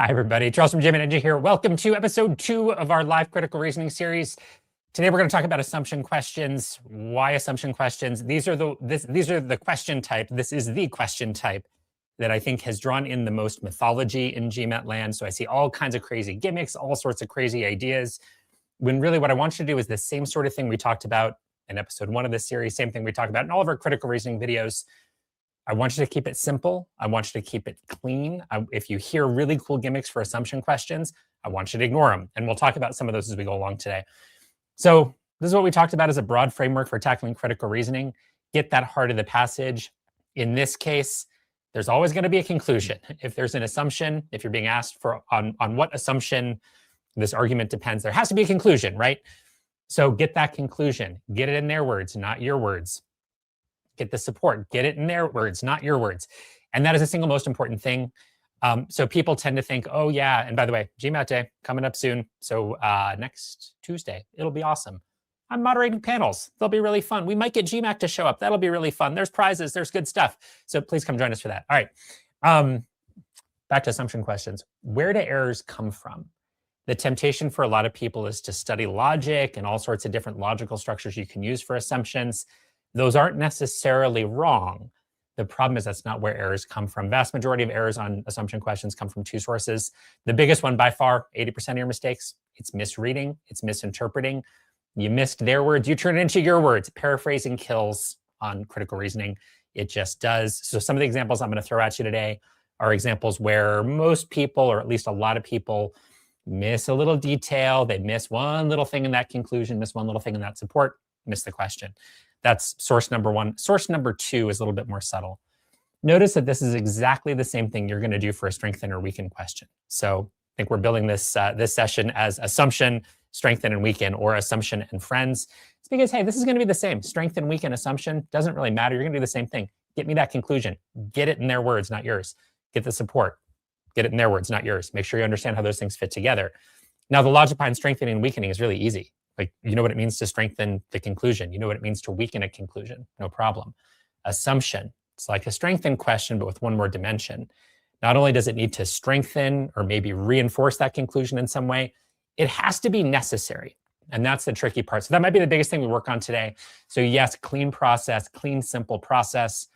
Hi, everybody. Charles from GMAT Ninja here. Welcome to episode 2 of our live critical reasoning series. Today, we're going to talk about assumption questions. Why assumption questions? These are the question type. This is the question type that I think has drawn in the most mythology in GMAT land. So I see all kinds of crazy gimmicks, all sorts of crazy ideas, when really what I want you to do is the same sort of thing we talked about in episode 1 of this series, same thing we talk about in all of our critical reasoning videos. I want you to keep it simple. I want you to keep it clean. If you hear really cool gimmicks for assumption questions, I want you to ignore them. And we'll talk about some of those as we go along today. So this is what we talked about as a broad framework for tackling critical reasoning. Get that heart of the passage. In this case, there's always going to be a conclusion. If there's an assumption, if you're being asked for on what assumption this argument depends, there has to be a conclusion, right? So get that conclusion. Get it in their words, not your words. Get the support, get it in their words, not your words. And that is the single most important thing. So people tend to think, oh yeah, and by the way, GMAT Day coming up soon. So next Tuesday, it'll be awesome. I'm moderating panels. They'll be really fun. We might get GMAT to show up. That'll be really fun. There's prizes, there's good stuff. So please come join us for that. All right, back to assumption questions. Where do errors come from? The temptation for a lot of people is to study logic and all sorts of different logical structures you can use for assumptions. Those aren't necessarily wrong. The problem is that's not where errors come from. Vast majority of errors on assumption questions come from two sources. The biggest one by far, 80% of your mistakes, it's misreading, it's misinterpreting. You missed their words, you turn it into your words. Paraphrasing kills on critical reasoning. It just does. So some of the examples I'm going to throw at you today are examples where most people, or at least a lot of people, miss a little detail. They miss one little thing in that conclusion, miss one little thing in that support, miss the question. That's source number one. Source number two is a little bit more subtle. Notice that this is exactly the same thing you're going to do for a strengthen or weaken question. So I think we're building this this session as assumption, strengthen, and weaken, or assumption and friends. It's because, hey, this is going to be the same. Strengthen, weaken, assumption doesn't really matter. You're going to do the same thing. Get me that conclusion. Get it in their words, not yours. Get the support. Get it in their words, not yours. Make sure you understand how those things fit together. Now, the logic behind strengthening and weakening is really easy. Like, you know what it means to strengthen the conclusion. You know what it means to weaken a conclusion. No problem. Assumption. It's like a strengthen question, but with one more dimension. Not only does it need to strengthen or maybe reinforce that conclusion in some way, it has to be necessary. And that's the tricky part. So that might be the biggest thing we work on today. So yes, clean process, clean, simple process.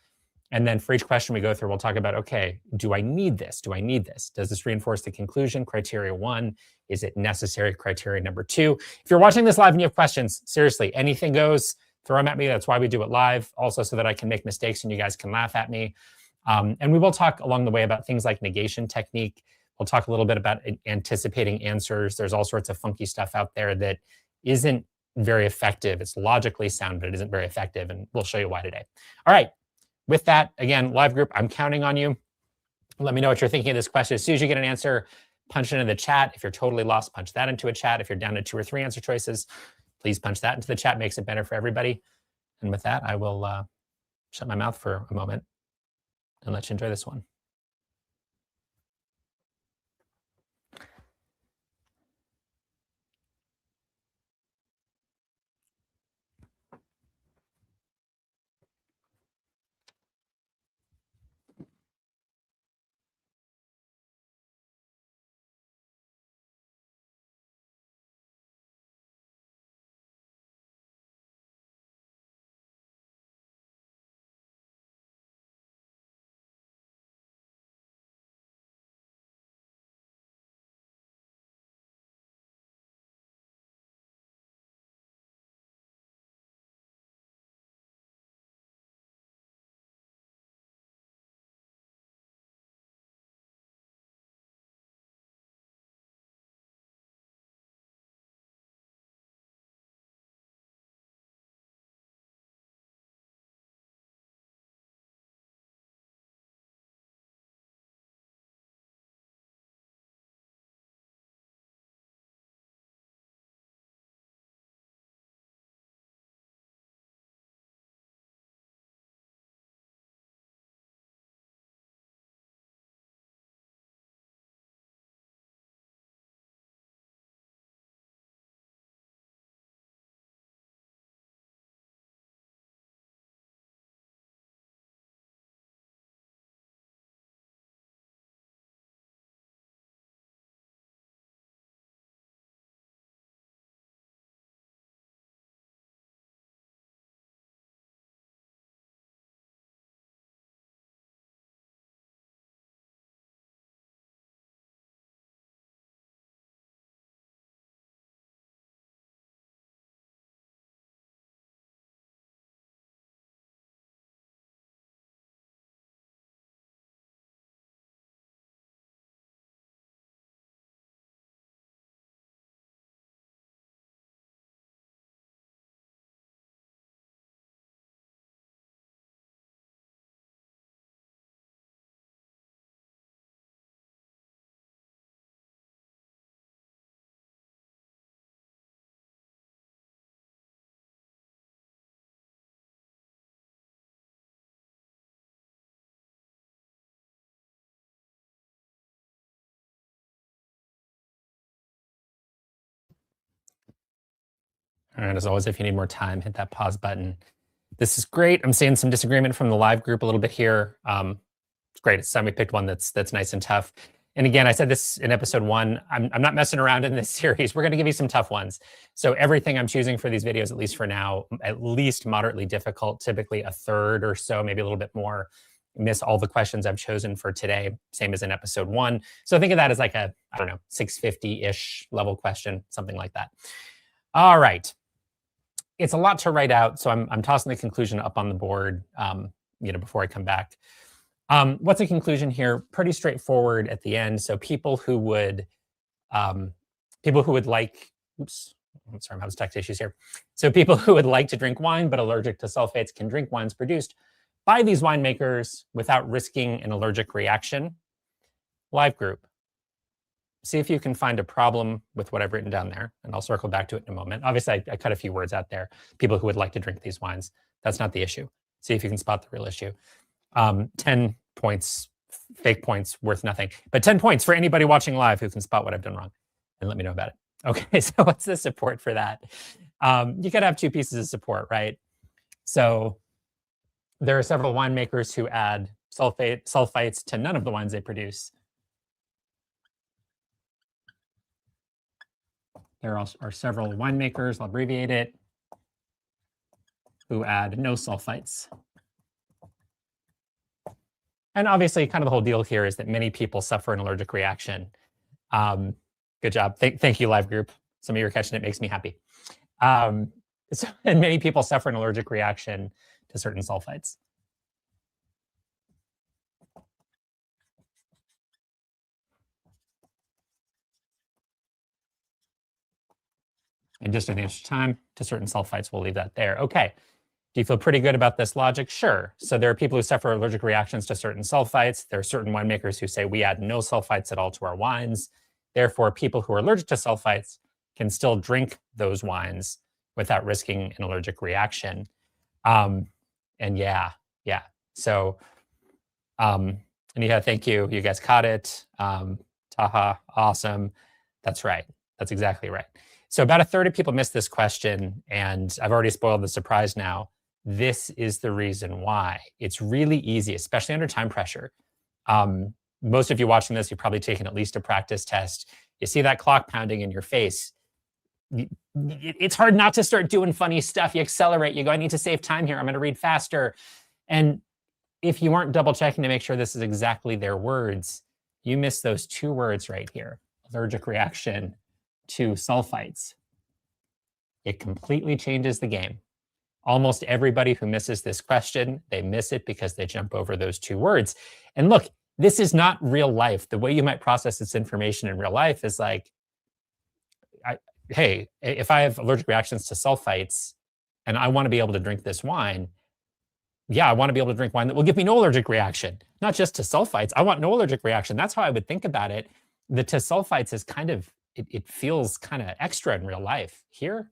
And then for each question we go through, we'll talk about, okay, do I need this? Do I need this? Does this reinforce the conclusion? Criteria 1. Is it necessary? Criteria number 2. If you're watching this live and you have questions, seriously, anything goes, throw them at me. That's why we do it live. Also so that I can make mistakes and you guys can laugh at me. And we will talk along the way about things like negation technique. We'll talk a little bit about anticipating answers. There's all sorts of funky stuff out there that isn't very effective. It's logically sound, but it isn't very effective. And we'll show you why today. All right. With that, again, live group, I'm counting on you. Let me know what you're thinking of this question. As soon as you get an answer, punch it into the chat. If you're totally lost, punch that into a chat. If you're down to 2 or 3 answer choices, please punch that into the chat. Makes it better for everybody. And with that, I will shut my mouth for a moment and let you enjoy this one. And as always, if you need more time, hit that pause button. This is great. I'm seeing some disagreement from the live group a little bit here. It's great. It's time we picked one that's nice and tough. And again, I said this in episode 1, I'm not messing around in this series. We're going to give you some tough ones. So everything I'm choosing for these videos, at least for now, at least moderately difficult, typically a third or so, maybe a little bit more. Miss all the questions I've chosen for today, same as in episode 1. So think of that as like a, I don't know, 650-ish level question, something like that. All right. It's a lot to write out, so I'm tossing the conclusion up on the board, before I come back. What's the conclusion here? Pretty straightforward at the end. So people who would like, oops, I'm sorry, I'm having tech issues here. So people who would like to drink wine but allergic to sulfates can drink wines produced by these winemakers without risking an allergic reaction. Live group. See if you can find a problem with what I've written down there, and I'll circle back to it in a moment. Obviously, I cut a few words out there. People who would like to drink these wines. That's not the issue. See if you can spot the real issue. 10 points, fake points, worth nothing. But 10 points for anybody watching live who can spot what I've done wrong and let me know about it. Okay, so what's the support for that? You could have 2 pieces of support, right? So there are several winemakers who add sulfites to none of the wines they produce. There are several winemakers, I'll abbreviate it, who add no sulfites. And obviously, kind of the whole deal here is that many people suffer an allergic reaction. Good job. Thank you, live group. Some of you are catching it, makes me happy. And many people suffer an allergic reaction to certain sulfites. And just in the interest of time, to certain sulfites, we'll leave that there. Okay. Do you feel pretty good about this logic? Sure. So there are people who suffer allergic reactions to certain sulfites. There are certain winemakers who say we add no sulfites at all to our wines. Therefore, people who are allergic to sulfites can still drink those wines without risking an allergic reaction. And yeah. So, Aniha, thank you. You guys caught it. Taha, awesome. That's right. That's exactly right. So about a third of people missed this question, and I've already spoiled the surprise now. This is the reason why. It's really easy, especially under time pressure. Most of you watching this, you've probably taken at least a practice test. You see that clock pounding in your face. It's hard not to start doing funny stuff. You accelerate, you go, I need to save time here. I'm going to read faster. And if you aren't double checking to make sure this is exactly their words, you miss those 2 words right here, allergic reaction to sulfites. It completely changes the game. Almost everybody who misses this question, they miss it because they jump over those 2 words. And look, this is not real life. The way you might process this information in real life is like, hey, if I have allergic reactions to sulfites and I want to be able to drink this wine, yeah, I want to be able to drink wine that will give me no allergic reaction, not just to sulfites. I want no allergic reaction. That's how I would think about it. The to sulfites is kind of, it feels kind of extra in real life. Here,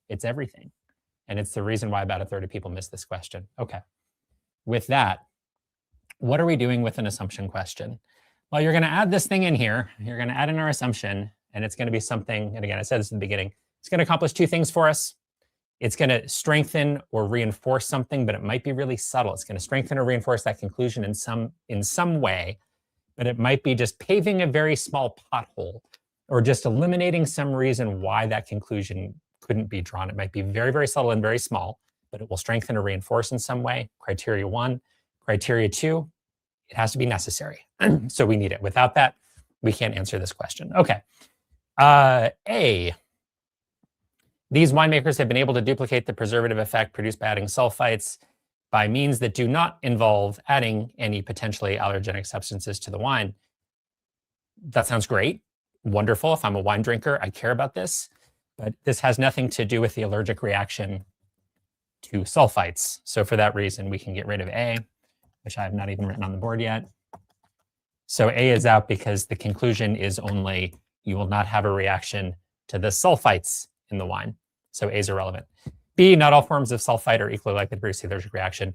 it's everything. And it's the reason why about a third of people miss this question. Okay. With that, what are we doing with an assumption question? Well, you're going to add this thing in here. You're going to add in our assumption, and it's going to be something, and again, I said this in the beginning, it's going to accomplish 2 things for us. It's going to strengthen or reinforce something, but it might be really subtle. It's going to strengthen or reinforce that conclusion in some way, but it might be just paving a very small pothole or just eliminating some reason why that conclusion couldn't be drawn. It might be very, very subtle and very small, but it will strengthen or reinforce in some way. Criteria 1. Criteria 2, it has to be necessary. So we need it. Without that, we can't answer this question. Okay. A, these winemakers have been able to duplicate the preservative effect produced by adding sulfites by means that do not involve adding any potentially allergenic substances to the wine. That sounds great. Wonderful. If I'm a wine drinker, I care about this. But this has nothing to do with the allergic reaction to sulfites. So for that reason, we can get rid of A, which I have not even written on the board yet. So A is out because the conclusion is only you will not have a reaction to the sulfites in the wine. So A is irrelevant. B, not all forms of sulfite are equally likely to produce the allergic reaction.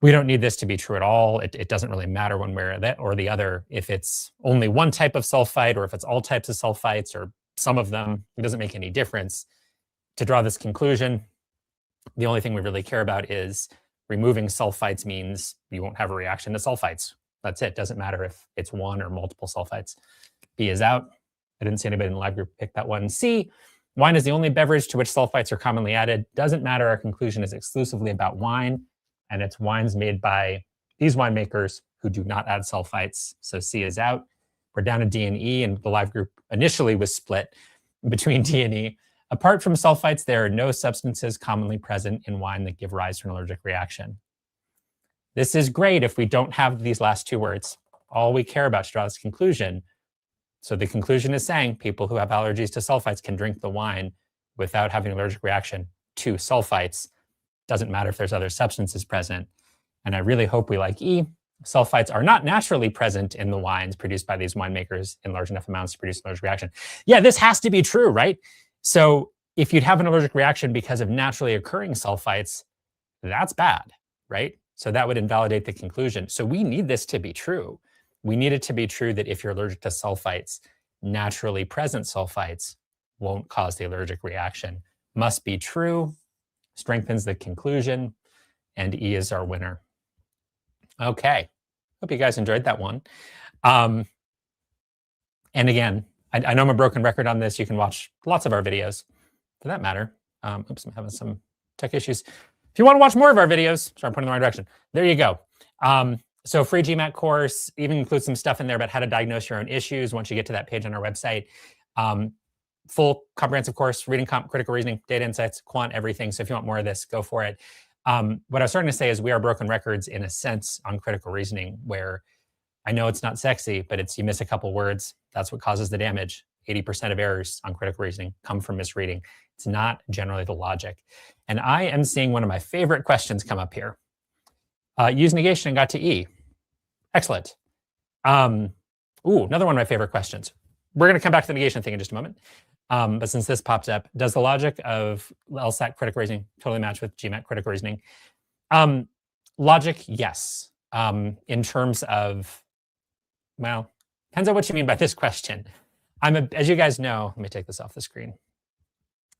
We don't need this to be true at all. It doesn't really matter one way or the other. If it's only one type of sulfite or if it's all types of sulfites or some of them, it doesn't make any difference. To draw this conclusion, the only thing we really care about is removing sulfites means you won't have a reaction to sulfites. That's it. Doesn't matter if it's one or multiple sulfites. B is out. I didn't see anybody in the lab group pick that one. C, wine is the only beverage to which sulfites are commonly added. Doesn't matter. Our conclusion is exclusively about wine, and it's wines made by these winemakers who do not add sulfites. So C is out. We're down to D and E, and the live group initially was split between D and E. Apart from sulfites, there are no substances commonly present in wine that give rise to an allergic reaction. This is great if we don't have these last two words. All we care about to draw this conclusion. So the conclusion is saying people who have allergies to sulfites can drink the wine without having an allergic reaction to sulfites. Doesn't matter if there's other substances present. And I really hope we like E. Sulfites are not naturally present in the wines produced by these winemakers in large enough amounts to produce an allergic reaction. Yeah, this has to be true, right? So if you'd have an allergic reaction because of naturally occurring sulfites, that's bad, right? So that would invalidate the conclusion. So we need this to be true. We need it to be true that if you're allergic to sulfites, naturally present sulfites won't cause the allergic reaction. Must be true, strengthens the conclusion, and E is our winner. Okay, hope you guys enjoyed that one. And again, I know I'm a broken record on this. You can watch lots of our videos for that matter. Oops, I'm having some tech issues. If you want to watch more of our videos, sorry, I'm pointing in the right direction. There you go. So free GMAT course, even includes some stuff in there about how to diagnose your own issues once you get to that page on our website. Full comprehensive course, reading, critical reasoning, data insights, quant, everything. So if you want more of this, go for it. What I was starting to say is we are broken records in a sense on critical reasoning, where I know it's not sexy, but it's you miss a couple words. That's what causes the damage. 80% of errors on critical reasoning come from misreading. It's not generally the logic. And I am seeing one of my favorite questions come up here. Use negation and got to E. Excellent. Another one of my favorite questions. We're going to come back to the negation thing in just a moment. But since this pops up, does the logic of LSAT critical reasoning totally match with GMAT critical reasoning? Logic, yes. In terms of, well, depends on what you mean by this question. As you guys know, let me take this off the screen.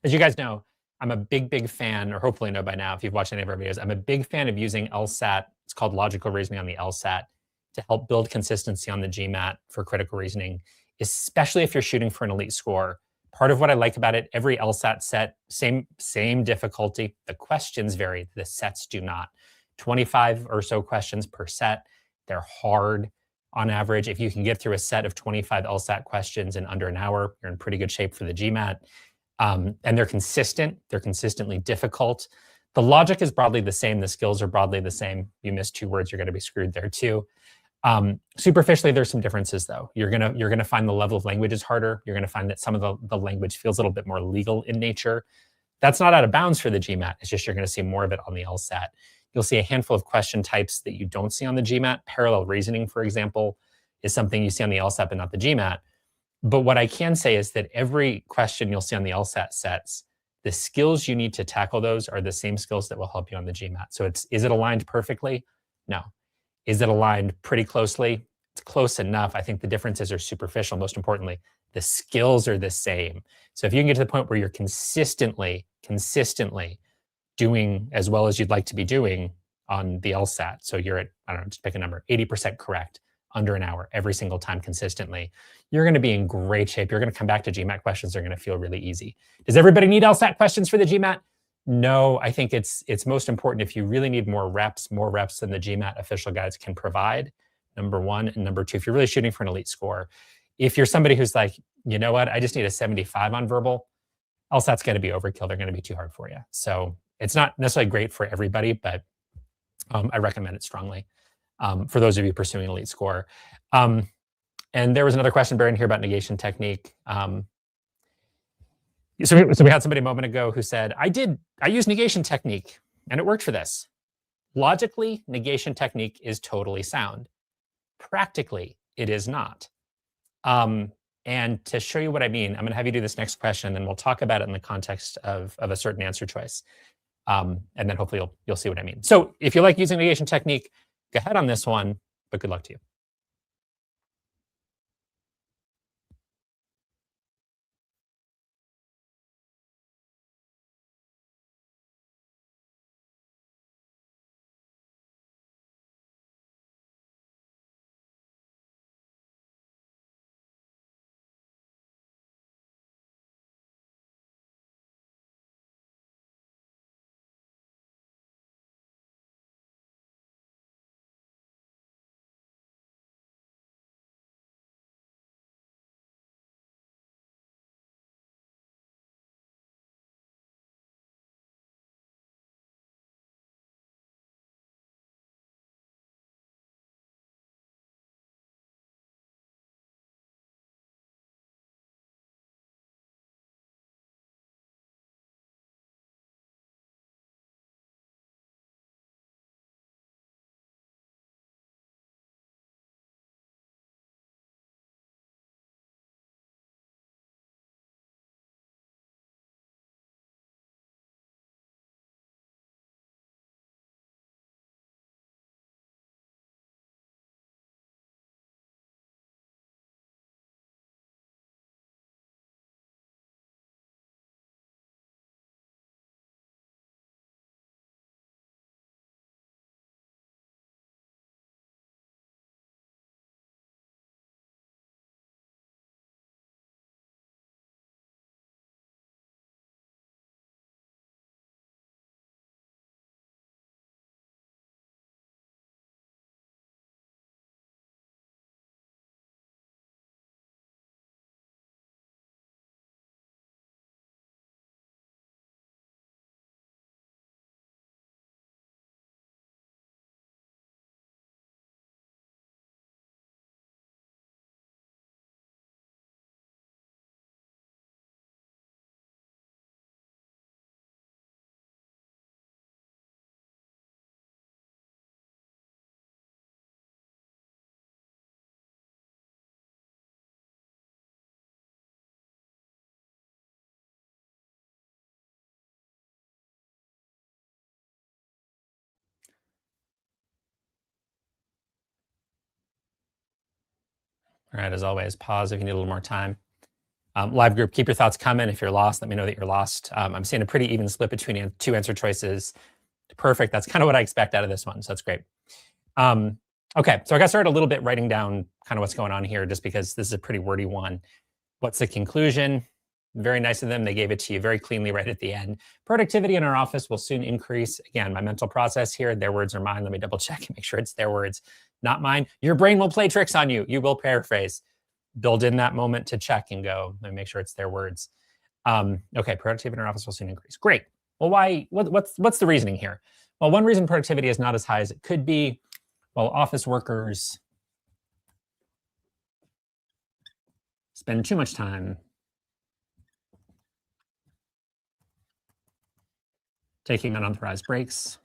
As you guys know, I'm a big fan, or hopefully know by now if you've watched any of our videos, I'm a big fan of using LSAT. It's called logical reasoning on the LSAT to help build consistency on the GMAT for critical reasoning, especially if you're shooting for an elite score. Part of what I like about it, every LSAT set, same difficulty. The questions vary, the sets do not. 25 or so questions per set. They're hard on average. If you can get through a set of 25 LSAT questions in under an hour, you're in pretty good shape for the GMAT. And they're consistent. They're consistently difficult. The logic is broadly the same. The skills are broadly the same. You miss two words, you're going to be screwed there too. Superficially, there's some differences though. You're gonna find the level of language is harder. You're gonna find that some of the language feels a little bit more legal in nature. That's not out of bounds for the GMAT. It's just you're gonna see more of it on the LSAT. You'll see a handful of question types that you don't see on the GMAT. Parallel reasoning, for example, is something you see on the LSAT but not the GMAT. But what I can say is that every question you'll see on the LSAT sets, the skills you need to tackle those are the same skills that will help you on the GMAT. So is it aligned perfectly? No. Is it aligned pretty closely? It's close enough. I think the differences are superficial. Most importantly, the skills are the same. So if you can get to the point where you're consistently doing as well as you'd like to be doing on the LSAT, so you're at, I don't know, just pick a number, 80% correct under an hour every single time consistently, you're going to be in great shape. You're going to come back to GMAT questions. They're going to feel really easy. Does everybody need LSAT questions for the GMAT? No, I think it's most important if you really need more reps than the GMAT official guides can provide, number one. And number two, if you're really shooting for an elite score, if you're somebody who's like, you know what, I just need a 75 on verbal, LSAT's going to be overkill. They're going to be too hard for you. So it's not necessarily great for everybody, but I recommend it strongly for those of you pursuing elite score. And there was another question buried in here about negation technique. So we had somebody a moment ago who said, I used negation technique and it worked for this. Logically, negation technique is totally sound. Practically, it is not. And to show you what I mean, I'm going to have you do this next question, and then we'll talk about it in the context of a certain answer choice. And then hopefully you'll see what I mean. So if you like using negation technique, go ahead on this one, but good luck to you. All right, as always, pause if you need a little more time. Live group, keep your thoughts coming. If you're lost, let me know that you're lost. I'm seeing a pretty even split between two answer choices. Perfect. That's kind of what I expect out of this one. So that's great. Okay, so I got started a little bit writing down kind of what's going on here, just because this is a pretty wordy one. What's the conclusion? Very nice of them. They gave it to you very cleanly right at the end. Productivity in our office will soon increase. Again, my mental process here, their words are mine. Let me double check and make sure it's their words, not mine. Your brain will play tricks on you. You will paraphrase. Build in that moment to check and go. Let me make sure it's their words. Okay, productivity in our office will soon increase. Great. Well, why? What's the reasoning here? Well, one reason productivity is not as high as it could be. Well, office workers spend too much time taking unauthorized breaks.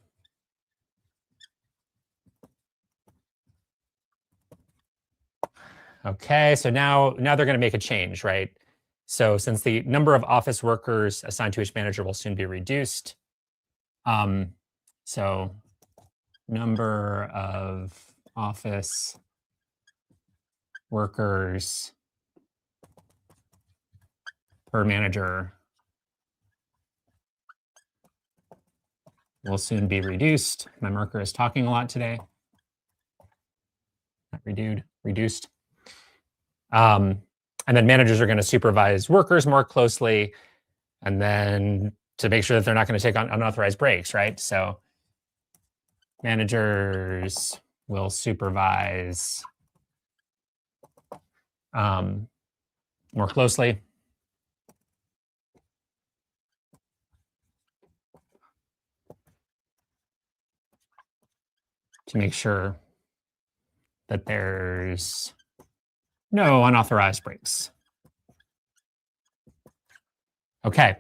Okay, so now they're going to make a change, right? So since the number of office workers assigned to each manager will soon be reduced, so number of office workers per manager will soon be reduced. My marker is talking a lot today. Not reduced. And then managers are going to supervise workers more closely, and then to make sure that they're not going to take on unauthorized breaks, right? So managers will supervise more closely. To make sure that there's no unauthorized breaks. Okay.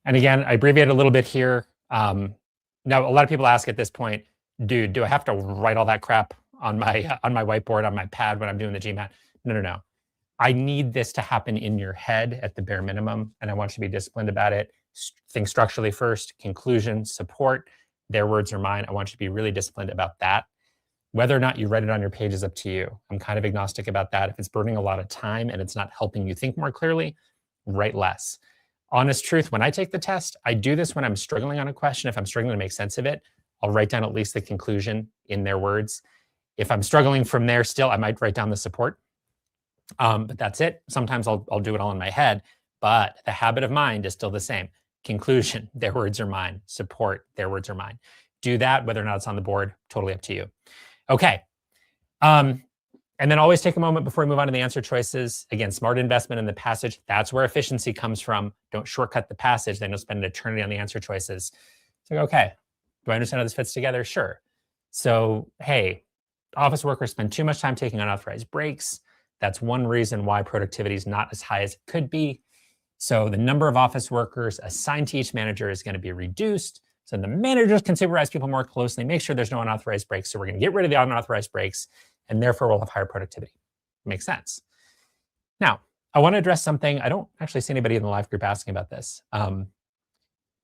And again, I abbreviated a little bit here. Now, a lot of people ask at this point, dude, do I have to write all that crap on my whiteboard, on my pad when I'm doing the GMAT? No. I need this to happen in your head at the bare minimum, and I want you to be disciplined about it. Think structurally first, conclusion, support. Their words are mine. I want you to be really disciplined about that. Whether or not you write it on your page is up to you. I'm kind of agnostic about that. If it's burning a lot of time and it's not helping you think more clearly, write less. Honest truth, when I take the test, I do this when I'm struggling on a question. If I'm struggling to make sense of it, I'll write down at least the conclusion in their words. If I'm struggling from there still, I might write down the support. But that's it. Sometimes I'll do it all in my head, but the habit of mind is still the same. Conclusion, their words are mine. Support, their words are mine. Do that, whether or not it's on the board, totally up to you. Okay. And then always take a moment before we move on to the answer choices. Again, smart investment in the passage. That's where efficiency comes from. Don't shortcut the passage. Then you'll spend an eternity on the answer choices. So, okay, do I understand how this fits together? Sure. So, hey, office workers spend too much time taking unauthorized breaks. That's one reason why productivity is not as high as it could be. So the number of office workers assigned to each manager is going to be reduced. So the managers can supervise people more closely, make sure there's no unauthorized breaks. So we're going to get rid of the unauthorized breaks, and therefore we'll have higher productivity. Makes sense. Now, I want to address something. I don't actually see anybody in the live group asking about this.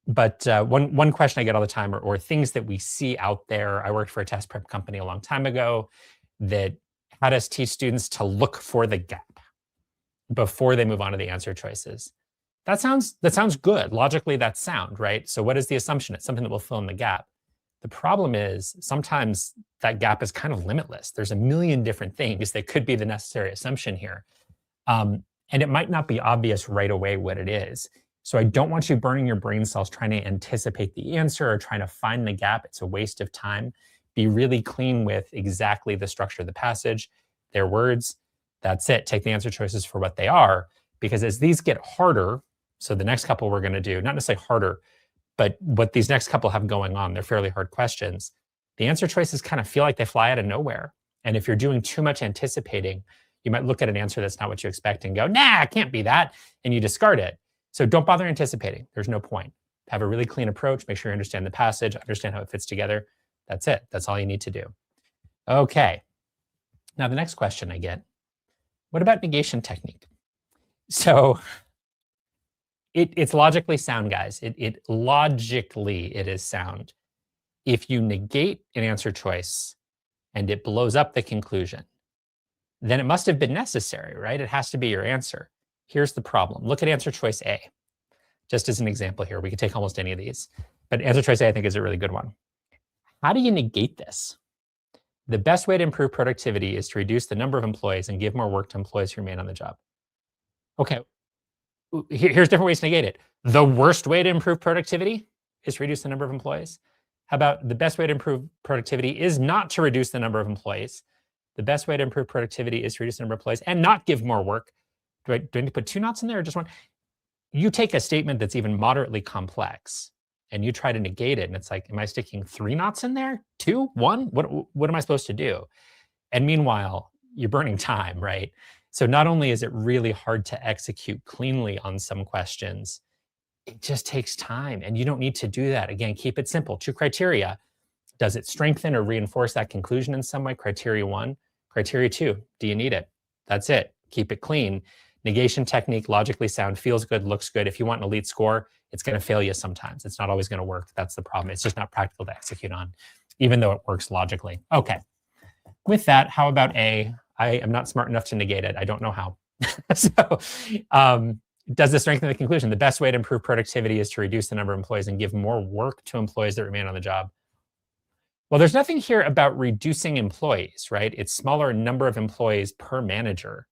But one question I get all the time, or things that we see out there. I worked for a test prep company a long time ago that had us teach students to look for the gap before they move on to the answer choices. That sounds good. Logically, that's sound, right? So what is the assumption? It's something that will fill in the gap. The problem is sometimes that gap is kind of limitless. There's a million different things that could be the necessary assumption here. And it might not be obvious right away what it is. So I don't want you burning your brain cells trying to anticipate the answer or trying to find the gap. It's a waste of time. Be really clean with exactly the structure of the passage, their words. That's it. Take the answer choices for what they are, because as these get harder, so the next couple we're going to do, not necessarily harder, but what these next couple have going on, they're fairly hard questions. The answer choices kind of feel like they fly out of nowhere. And if you're doing too much anticipating, you might look at an answer that's not what you expect and go, nah, it can't be that, and you discard it. So don't bother anticipating. There's no point. Have a really clean approach. Make sure you understand the passage, understand how it fits together. That's it. That's all you need to do. Okay. Now the next question I get, what about negation technique? So it's logically sound, guys. Logically it is sound. If you negate an answer choice and it blows up the conclusion, then it must have been necessary, right? It has to be your answer. Here's the problem. Look at answer choice A. Just as an example here, we could take almost any of these, but answer choice A, I think, is a really good one. How do you negate this? The best way to improve productivity is to reduce the number of employees and give more work to employees who remain on the job. Okay, here's different ways to negate it. The worst way to improve productivity is to reduce the number of employees. How about the best way to improve productivity is not to reduce the number of employees. The best way to improve productivity is to reduce the number of employees and not give more work. Do I need to put two knots in there or just one? You take a statement that's even moderately complex and you try to negate it. And it's like, am I sticking 3 knots in there? 2? 1? What am I supposed to do? And meanwhile, you're burning time, right? So not only is it really hard to execute cleanly on some questions, it just takes time. And you don't need to do that. Again, keep it simple. 2 criteria. Does it strengthen or reinforce that conclusion in some way? Criteria 1. Criteria 2, do you need it? That's it. Keep it clean. Negation technique, logically sound, feels good, looks good. If you want an elite score, it's going to fail you sometimes. It's not always going to work. That's the problem. It's just not practical to execute on, even though it works logically. Okay. With that, how about A? I am not smart enough to negate it. I don't know how. Does this strengthen the conclusion? The best way to improve productivity is to reduce the number of employees and give more work to employees that remain on the job. Well, there's nothing here about reducing employees, right? It's smaller number of employees per manager.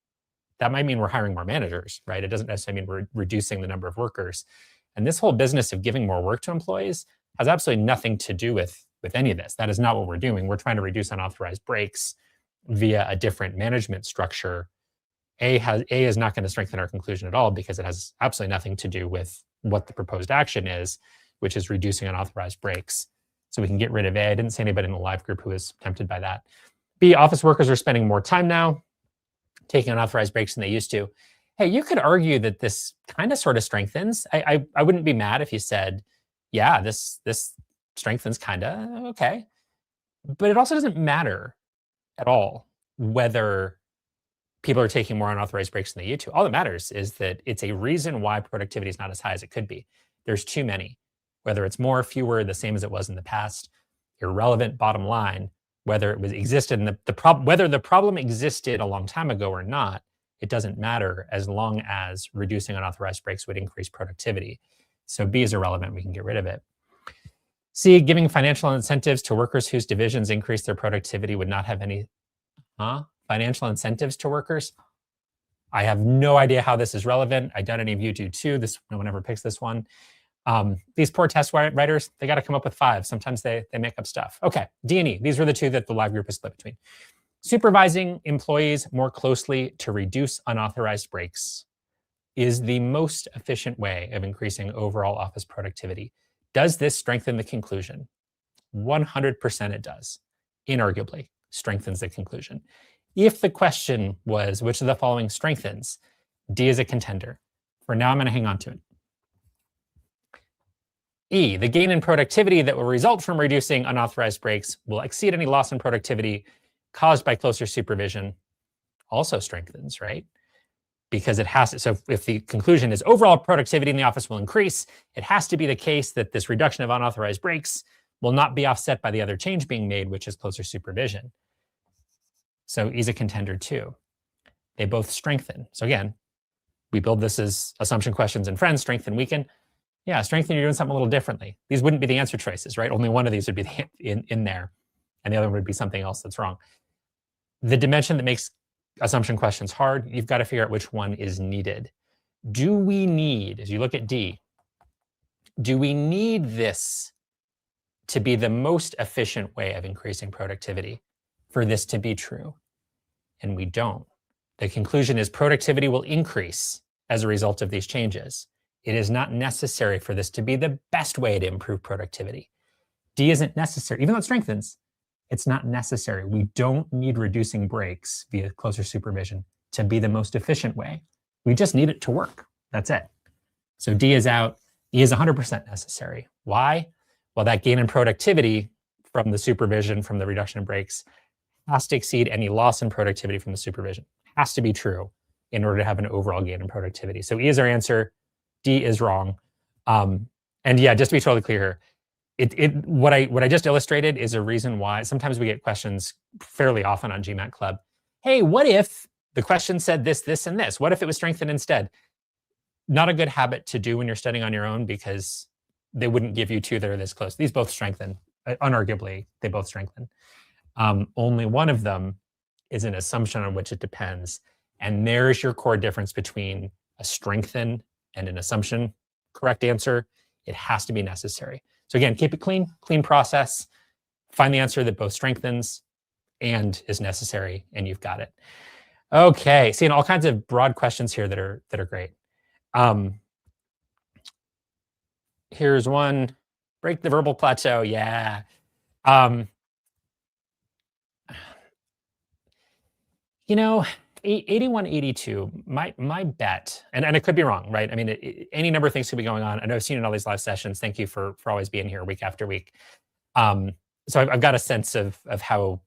That might mean we're hiring more managers, right? It doesn't necessarily mean we're reducing the number of workers. And this whole business of giving more work to employees has absolutely nothing to do with any of this. That is not what we're doing. We're trying to reduce unauthorized breaks via a different management structure. A is not going to strengthen our conclusion at all because it has absolutely nothing to do with what the proposed action is, which is reducing unauthorized breaks. So we can get rid of A. I didn't see anybody in the live group who was tempted by that. B, office workers are spending more time now taking unauthorized breaks than they used to. Hey, you could argue that this kind of sort of strengthens. I wouldn't be mad if you said, yeah, this strengthens kind of, okay. But it also doesn't matter at all whether people are taking more unauthorized breaks than they used to. All that matters is that it's a reason why productivity is not as high as it could be. There's too many. Whether it's more, fewer, the same as it was in the past, irrelevant bottom line, whether it was existed in whether the problem existed a long time ago or not, it doesn't matter as long as reducing unauthorized breaks would increase productivity. So B is irrelevant, we can get rid of it. C, giving financial incentives to workers whose divisions increase their productivity would not have any financial incentives to workers. I have no idea how this is relevant. I doubt any of you do too. No one ever picks this one. These poor test writers, they got to come up with 5. Sometimes they make up stuff. Okay, D and E. These were the 2 that the live group is split between. Supervising employees more closely to reduce unauthorized breaks is the most efficient way of increasing overall office productivity. Does this strengthen the conclusion? 100% it does. Inarguably strengthens the conclusion. If the question was, which of the following strengthens, D is a contender. For now, I'm going to hang on to it. E, the gain in productivity that will result from reducing unauthorized breaks will exceed any loss in productivity caused by closer supervision. Also strengthens, right? Because it has to, so if the conclusion is overall productivity in the office will increase, it has to be the case that this reduction of unauthorized breaks will not be offset by the other change being made, which is closer supervision. So E's a contender too. They both strengthen. So again, we build this as assumption questions and friends, strengthen, weaken. Yeah, strengthen, you're doing something a little differently. These wouldn't be the answer choices, right? Only one of these would be in there, and the other one would be something else that's wrong. The dimension that makes assumption questions hard, you've got to figure out which one is needed. Do we need, as you look at D, do we need this to be the most efficient way of increasing productivity for this to be true? And we don't. The conclusion is productivity will increase as a result of these changes. It is not necessary for this to be the best way to improve productivity. D isn't necessary, even though it strengthens, it's not necessary. We don't need reducing breaks via closer supervision to be the most efficient way. We just need it to work. That's it. So D is out. E is 100% necessary. Why? Well, that gain in productivity from the supervision, from the reduction in breaks, has to exceed any loss in productivity from the supervision. Has to be true in order to have an overall gain in productivity. So E is our answer. D is wrong. And yeah, just to be totally clear here, what I just illustrated is a reason why sometimes we get questions fairly often on GMAT Club. hey, what if the question said this, this, and this? What if it was strengthened instead? Not a good habit to do when you're studying on your own, because they wouldn't give you two that are this close. These both strengthen. Unarguably, they both strengthen. Only one of them is an assumption on which it depends. And there's your core difference between a strengthen and an assumption correct answer. It has to be necessary. So again, keep it clean, clean process. Find the answer that both strengthens and is necessary, and you've got it. Okay, seeing all kinds of broad questions here that are great. Here's one: break the verbal plateau. Yeah. 81, 82, my bet, and I could be wrong, right? I mean, any number of things could be going on. I know I've seen it in all these live sessions. Thank you for always being here week after week. So I've got a sense of how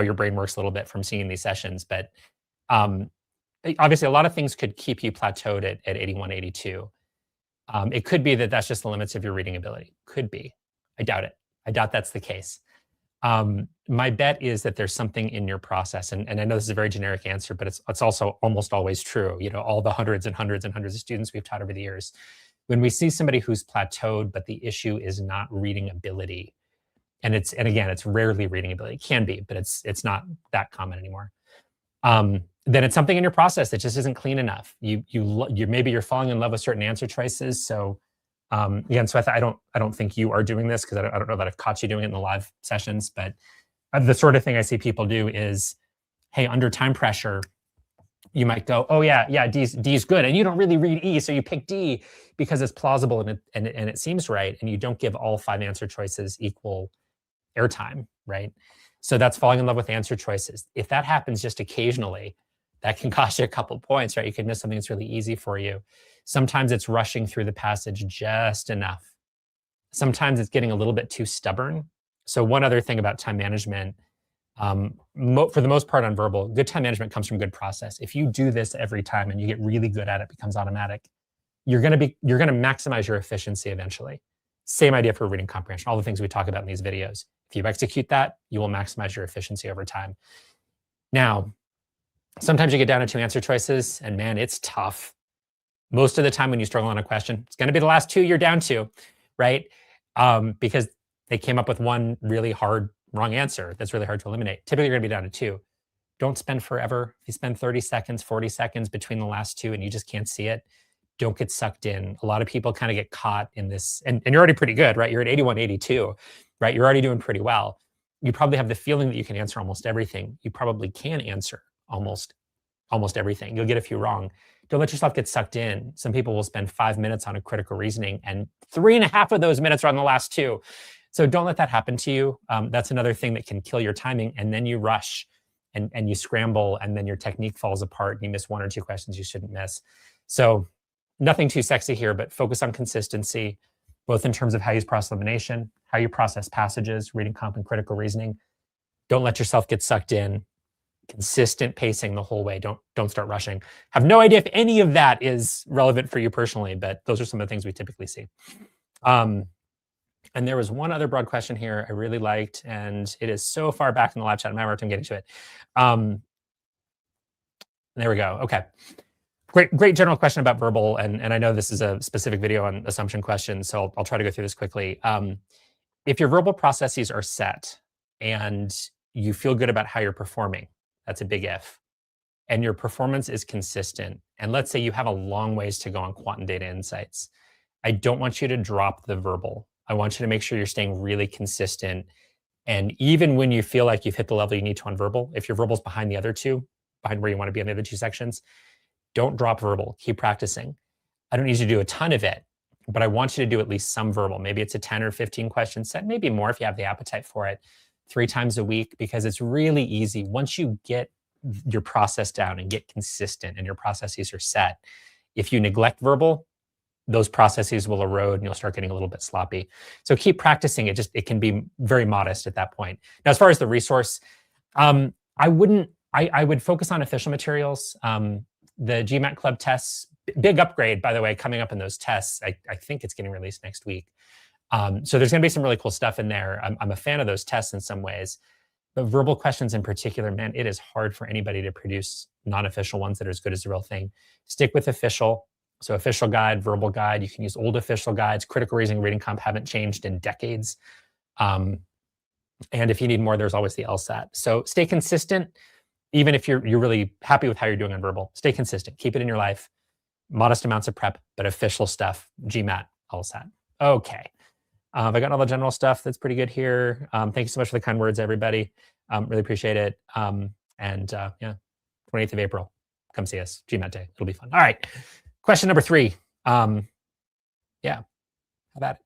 your brain works a little bit from seeing these sessions, but obviously a lot of things could keep you plateaued at 81, 82. It could be that that's just the limits of your reading ability. Could be. I doubt it. I doubt that's the case. My bet is that there's something in your process, and I know this is a very generic answer, but it's also almost always true. All the hundreds and hundreds and hundreds of students we've taught over the years, when we see somebody who's plateaued, but the issue is not reading ability, and again, it's rarely reading ability. It can be, but it's not that common anymore. Then it's something in your process that just isn't clean enough. Maybe you're falling in love with certain answer choices. So again, so I don't think you are doing this, because I don't know that I've caught you doing it in the live sessions, but the sort of thing I see people do is, hey, under time pressure, you might go, oh yeah, D's good, and you don't really read E, so you pick D because it's plausible and it seems right, and you don't give all 5 answer choices equal airtime, right? So that's falling in love with answer choices. If that happens just occasionally, that can cost you a couple points, right? You can miss something that's really easy for you. Sometimes it's rushing through the passage just enough. Sometimes it's getting a little bit too stubborn. So one other thing about time management, for the most part on verbal, good time management comes from good process. If you do this every time and you get really good at it, becomes automatic, you're going to maximize your efficiency eventually. Same idea for reading comprehension, all the things we talk about in these videos. If you execute that, you will maximize your efficiency over time. Now, sometimes you get down to 2 answer choices, and man, it's tough. Most of the time when you struggle on a question, it's going to be the last 2 you're down to, right? Because they came up with one really hard wrong answer that's really hard to eliminate. Typically, you're going to be down to 2. Don't spend forever. If you spend 30 seconds, 40 seconds between the last 2 and you just can't see it, don't get sucked in. A lot of people kind of get caught in this, and you're already pretty good, right? You're at 81, 82, right? You're already doing pretty well. You probably have the feeling that you can answer almost everything. You probably can answer almost everything. You'll get a few wrong. Don't let yourself get sucked in. Some people will spend 5 minutes on a critical reasoning, and 3.5 of those minutes are on the last 2. So don't let that happen to you. That's another thing that can kill your timing, and then you rush and you scramble, and then your technique falls apart and you miss 1 or 2 questions you shouldn't miss. So nothing too sexy here, but focus on consistency, both in terms of how you use process elimination, how you process passages, reading comp and critical reasoning. Don't let yourself get sucked in. Consistent pacing the whole way. Don't start rushing. Have no idea if any of that is relevant for you personally, but those are some of the things we typically see. And there was one other broad question here I really liked, and it is so far back in the live chat, I'm having a hard time getting to it. There we go. Okay. Great general question about verbal, and I know this is a specific video on assumption questions, so I'll try to go through this quickly. If your verbal processes are set and you feel good about how you're performing, that's a big if, and your performance is consistent, and let's say you have a long ways to go on quant and data insights, I don't want you to drop the verbal. I want you to make sure you're staying really consistent, and even when you feel like you've hit the level you need to on verbal, if your verbal's behind the other 2, behind where you want to be in the other 2 sections, don't drop verbal. Keep practicing. I don't need you to do a ton of it, but I want you to do at least some verbal. Maybe it's a 10 or 15 question set, maybe more if you have the appetite for it, 3 times a week, because it's really easy. Once you get your process down and get consistent and your processes are set, if you neglect verbal, those processes will erode and you'll start getting a little bit sloppy. So keep practicing. It can be very modest at that point. Now, as far as the resource, I would focus on official materials. The GMAT Club tests, big upgrade, by the way, coming up in those tests. I think it's getting released next week. So there's going to be some really cool stuff in there. I'm a fan of those tests in some ways. But verbal questions in particular, man, it is hard for anybody to produce non-official ones that are as good as the real thing. Stick with official. So official guide, verbal guide. You can use old official guides. Critical reasoning, reading comp haven't changed in decades. And if you need more, there's always the LSAT. So stay consistent, even if you're really happy with how you're doing on verbal. Stay consistent. Keep it in your life. Modest amounts of prep, but official stuff. GMAT, LSAT. Okay. Have I gotten all the general stuff? That's pretty good here. Thank you so much for the kind words, everybody. Really appreciate it. Yeah, 28th of April, come see us. GMAT Day. It'll be fun. All right. Question number 3. Yeah, how about it?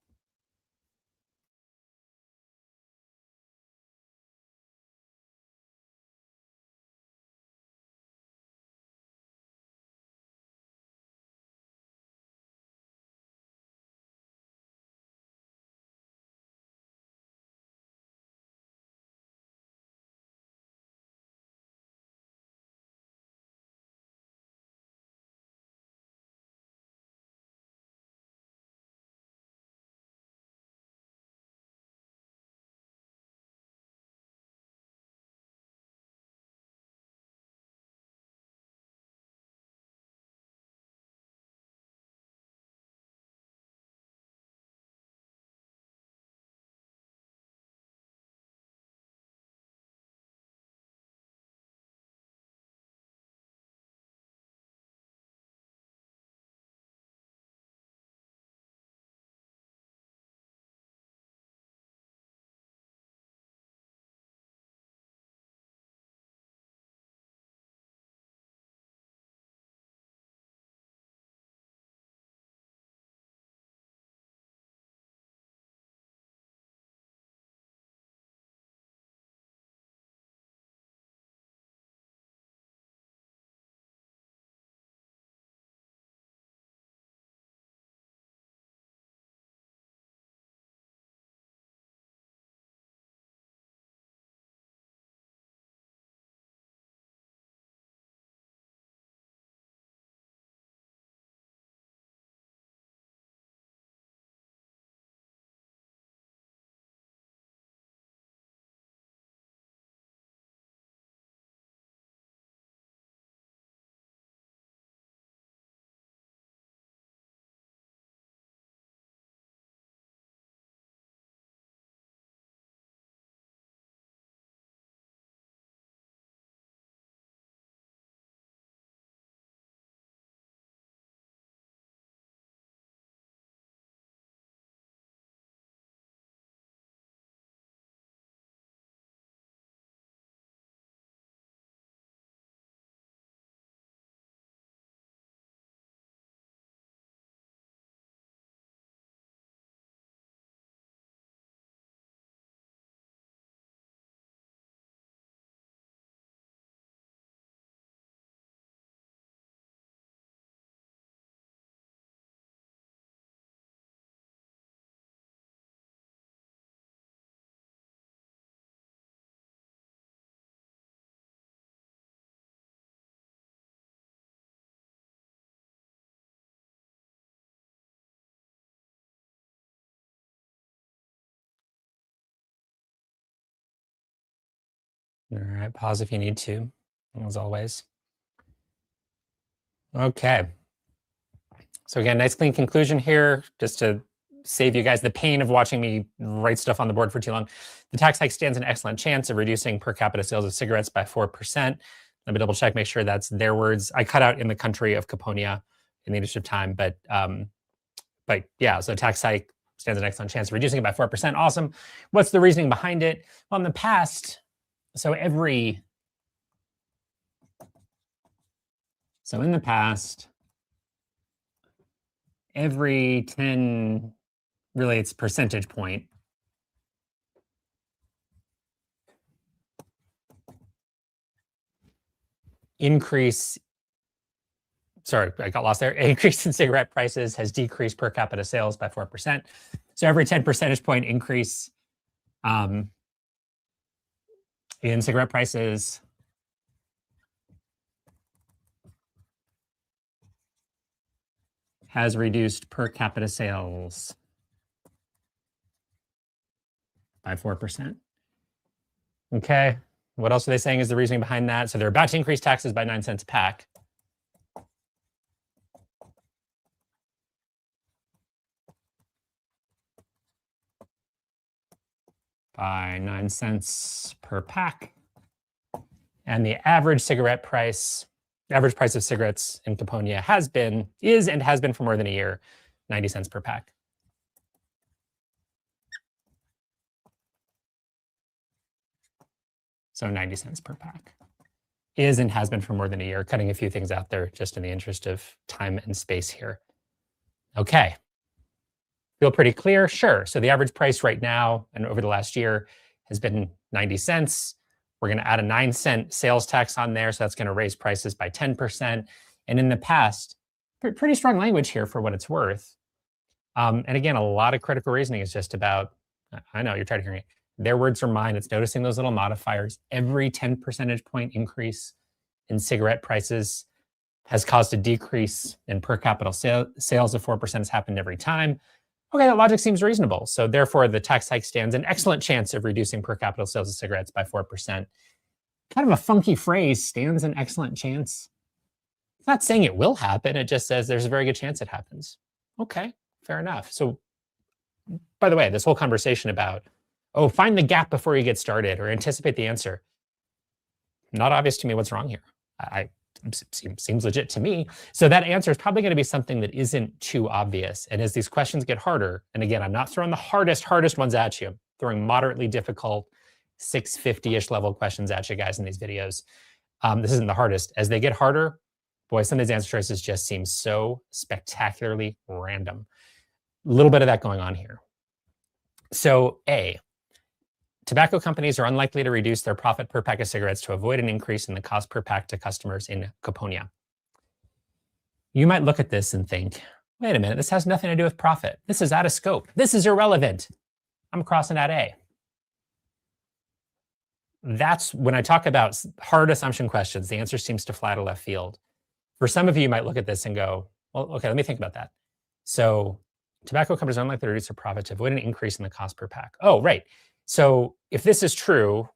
All right, pause if you need to, as always. Okay. So again, nice clean conclusion here, just to save you guys the pain of watching me write stuff on the board for too long. The tax hike stands an excellent chance of reducing per capita sales of cigarettes by 4%. Let me double check, make sure that's their words. I cut out in the country of Caponia in the interest of time, but yeah, so tax hike stands an excellent chance of reducing it by 4%. Awesome. What's the reasoning behind it? Well, in the past, so in the past, every 10, really it's percentage point, increase, sorry, I got lost there. Increase in cigarette prices has decreased per capita sales by 4%. So every 10 percentage point increase in cigarette prices has reduced per capita sales by 4%. Okay. What else are they saying is the reasoning behind that? So they're about to increase taxes by 9 cents a pack. By 9 cents per pack. And the average price of cigarettes in Caponia is and has been for more than a year, 90 cents per pack. So 90 cents per pack is and has been for more than a year, cutting a few things out there just in the interest of time and space here. Okay. Feel pretty clear? Sure. So the average price right now and over the last year has been 90 cents. We're going to add a 9-cent sales tax on there. So that's going to raise prices by 10%. And in the past, pretty strong language here for what it's worth. And again, a lot of critical reasoning is just about, I know you're tired of hearing it. Their words are mine. It's noticing those little modifiers. Every 10 percentage point increase in cigarette prices has caused a decrease in per capita sales of 4% has happened every time. Okay, that logic seems reasonable. So therefore, the tax hike stands an excellent chance of reducing per capita sales of cigarettes by 4%. Kind of a funky phrase, stands an excellent chance. It's not saying it will happen. It just says there's a very good chance it happens. Okay, fair enough. So by the way, this whole conversation about, oh, find the gap before you get started or anticipate the answer. Not obvious to me what's wrong here. Seems legit to me. So that answer is probably going to be something that isn't too obvious. And as these questions get harder, and again, I'm not throwing the hardest ones at you. I'm throwing moderately difficult 650-ish level questions at you guys in these videos. This isn't the hardest. As they get harder, boy, some of these answer choices just seem so spectacularly random. A little bit of that going on here. So A, tobacco companies are unlikely to reduce their profit per pack of cigarettes to avoid an increase in the cost per pack to customers in Caponia. You might look at this and think, wait a minute, this has nothing to do with profit. This is out of scope. This is irrelevant. I'm crossing out A. That's when I talk about hard assumption questions, the answer seems to fly to left field. For some of you, you might look at this and go, well, okay, let me think about that. So tobacco companies are unlikely to reduce their profit to avoid an increase in the cost per pack. Oh, right. So if this is true,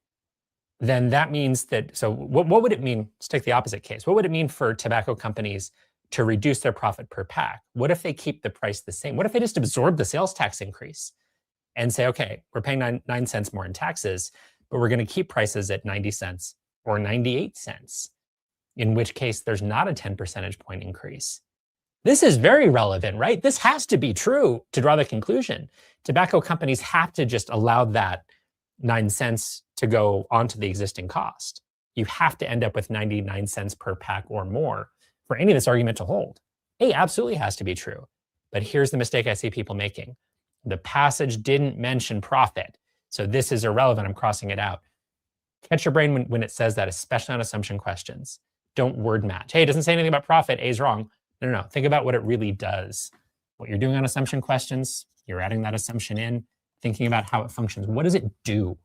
then that means that, so what would it mean? Let's take the opposite case. What would it mean for tobacco companies to reduce their profit per pack? What if they keep the price the same? What if they just absorb the sales tax increase and say, okay, we're paying 9 cents more in taxes, but we're going to keep prices at 90 cents or 98 cents, in which case there's not a 10 percentage point increase. This is very relevant, right? This has to be true to draw the conclusion. Tobacco companies have to just allow that 9 cents to go onto the existing cost. You have to end up with 99 cents per pack or more for any of this argument to hold. A absolutely has to be true. But here's the mistake I see people making. The passage didn't mention profit. So this is irrelevant. I'm crossing it out. Catch your brain when it says that, especially on assumption questions. Don't word match. Hey, it doesn't say anything about profit. A is wrong. No. Think about what it really does. What you're doing on assumption questions, you're adding that assumption in, thinking about how it functions. What does it do?